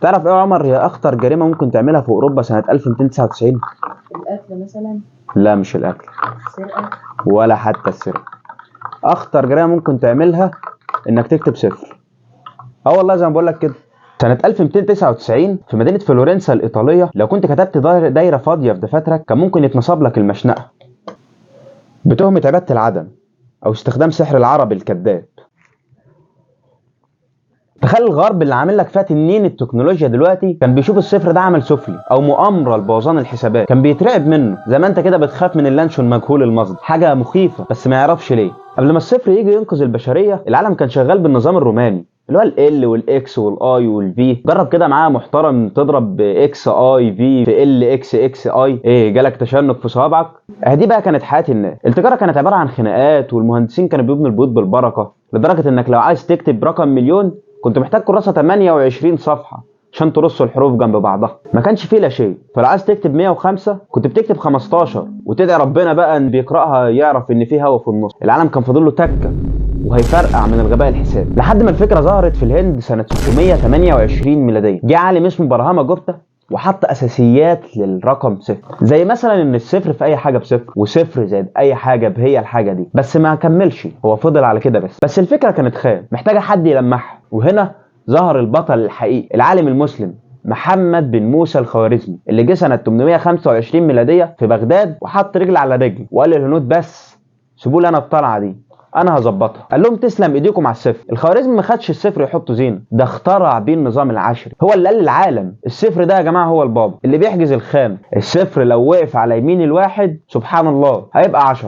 تعرف ايه يا عمر هي اخطر جريمه ممكن تعملها في اوروبا سنه 1299؟ القتل مثلا. لا مش الاكل السرقة. ولا حتى السرقه. اخطر جريمه ممكن تعملها انك تكتب صفر. اه والله زي ما بقول لك كده. سنة 1299 في مدينة فلورنسا الإيطالية لو كنت كتبت دايرة فاضية في دفاترك كان ممكن يتنصب لك المشنقة بتهمة عبادة العدم أو استخدام سحر العرب الكذاب. تخيل الغرب اللي عامل لك فيها تنين التكنولوجيا دلوقتي كان بيشوف الصفر ده عمل سفلي او مؤامره لبوظان الحسابات، كان بيترعب منه زي ما انت كده بتخاف من اللانشون مجهول المصدر، حاجه مخيفه بس ما يعرفش ليه. قبل ما الصفر يجي ينقذ البشريه العالم كان شغال بالنظام الروماني اللي هو ال والاكس والاي والفي. جرب كده معايا محترم تضرب اكس اي في ال اكس اكس اي، ايه جالك تشنج في صوابعك؟ دي بقى كانت حياه الناس. التجاره كانت عباره عن خناقات والمهندسين كانوا بيبنوا البيوت بالبركه، لدرجه انك لو عايز تكتب رقم مليون كنت محتاج كراسه 28 صفحه عشان ترص الحروف جنب بعضها. ما كانش فيه لا شيء، فلو عايز تكتب 105 كنت بتكتب 15 وتدعي ربنا بقى ان بيقراها يعرف ان فيه هوا في النص. العالم كان فاضل له تكه وهيفرقع من الغباء الحسابي، لحد ما الفكره ظهرت في الهند سنه 628 ميلاديه. جه عالم اسمه براهاما جوبتا وحط اساسيات للرقم صفر، زي مثلا ان الصفر في اي حاجه بصفر وصفر زائد اي حاجه بهي الحاجه دي، بس ما كملش، هو فضل على كده بس الفكره كانت خام محتاجه حد يلمعها. وهنا ظهر البطل الحقيقي، العالم المسلم محمد بن موسى الخوارزمي اللي جه سنه 825 ميلاديه في بغداد وحط رجل على رجل وقال للهنود بس سيبوا لي انا الطلعه دي انا هظبطها. قال لهم تسلم ايديكم على الصفر. الخوارزمي ما خدش الصفر يحطه زينه، ده اخترع بيه النظام العشري. هو اللي قال للعالم الصفر ده يا جماعه هو البابا اللي بيحجز الخام. الصفر لو وقف على يمين الواحد سبحان الله هيبقى 10،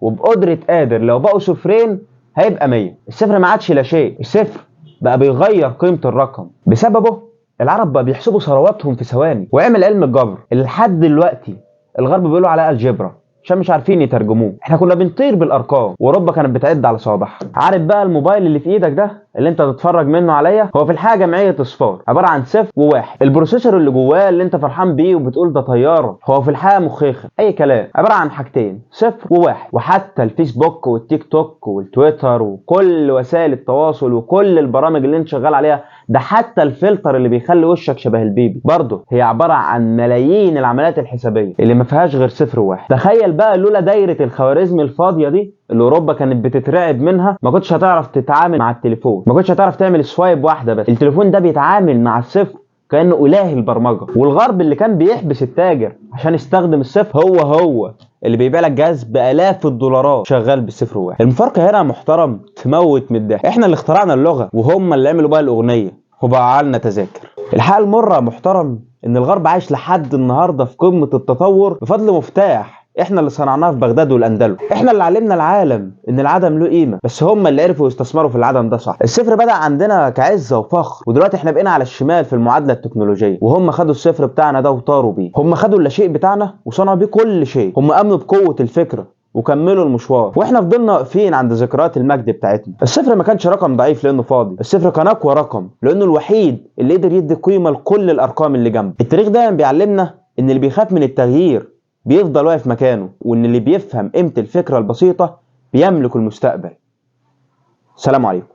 وبقدره قادر لو بقوا صفرين هيبقى 100. الصفر ما عادش لا شيء، الصفر بقى بيغير قيمه الرقم. بسببه العرب بقى بيحسبوا ثرواتهم في ثواني، وعمل علم الجبر اللي لحد دلوقتي الغرب بيقولوا عليها الجبرا عشان مش عارفين يترجموه. احنا كنا بنطير بالارقام واوروبا كانت بتعد على صوابعها. عارف بقى الموبايل اللي في ايدك ده اللي انت تتفرج منه عليا هو في الحقيقه جمعيه اصفار عباره عن صفر وواحد. البروسيسور اللي جواه اللي انت فرحان بيه وبتقول ده طياره هو في الحقيقه مخيخه اي كلام، عباره عن حاجتين صفر وواحد. وحتى الفيسبوك والتيك توك والتويتر وكل وسائل التواصل وكل البرامج اللي انت شغال عليها، ده حتى الفلتر اللي بيخلي وشك شبه البيبي برضه هي عباره عن ملايين العمليات الحسابيه اللي ما فيهاش غير صفر وواحد. تخيل بقى لولا دايره الخوارزمي الفاضيه دي اللي اوروبا كانت بتترعب منها ما كنتش هتعرف تتعامل مع التليفون، ما كنتش هتعرف تعمل سوايب واحده بس. التليفون ده بيتعامل مع الصفر كانه اله البرمجه. والغرب اللي كان بيحبس التاجر عشان يستخدم الصفر هو اللي بيبيع لك جهاز بالاف الدولارات شغال بالصفر وواحد. المفارقه هنا محترم تموت من الضحك. احنا اللي اخترعنا اللغه وهم اللي عملوا بقى الاغنيه وبقى لنا تذاكر. الحقيقه المره محترم ان الغرب عايش لحد النهارده في قمه التطور بفضل مفتاح احنا اللي صنعناه في بغداد والاندلس. احنا اللي علمنا العالم ان العدم له قيمه، بس هم اللي عرفوا يستثمروا في العدم ده صح. الصفر بدا عندنا كعزه وفخر، ودلوقتي احنا بقينا على الشمال في المعادله التكنولوجيه، وهم خدوا الصفر بتاعنا ده وطاروا بيه. هم خدوا اللاشيء بتاعنا وصنعوا بيه كل شيء. هم امنوا بقوه الفكره وكملوا المشوار، واحنا فضلنا واقفين عند ذكريات المجد بتاعتنا. الصفر ما كانش رقم ضعيف لانه فاضي، الصفر كان اقوى رقم لانه الوحيد اللي قدر يدي قيمه لكل الارقام اللي جنبه. التاريخ دايما بيعلمنا ان اللي بيخاف من التغيير بيفضل واقف مكانه، وان اللي بيفهم قيمه الفكره البسيطه بيملك المستقبل. سلام عليكم.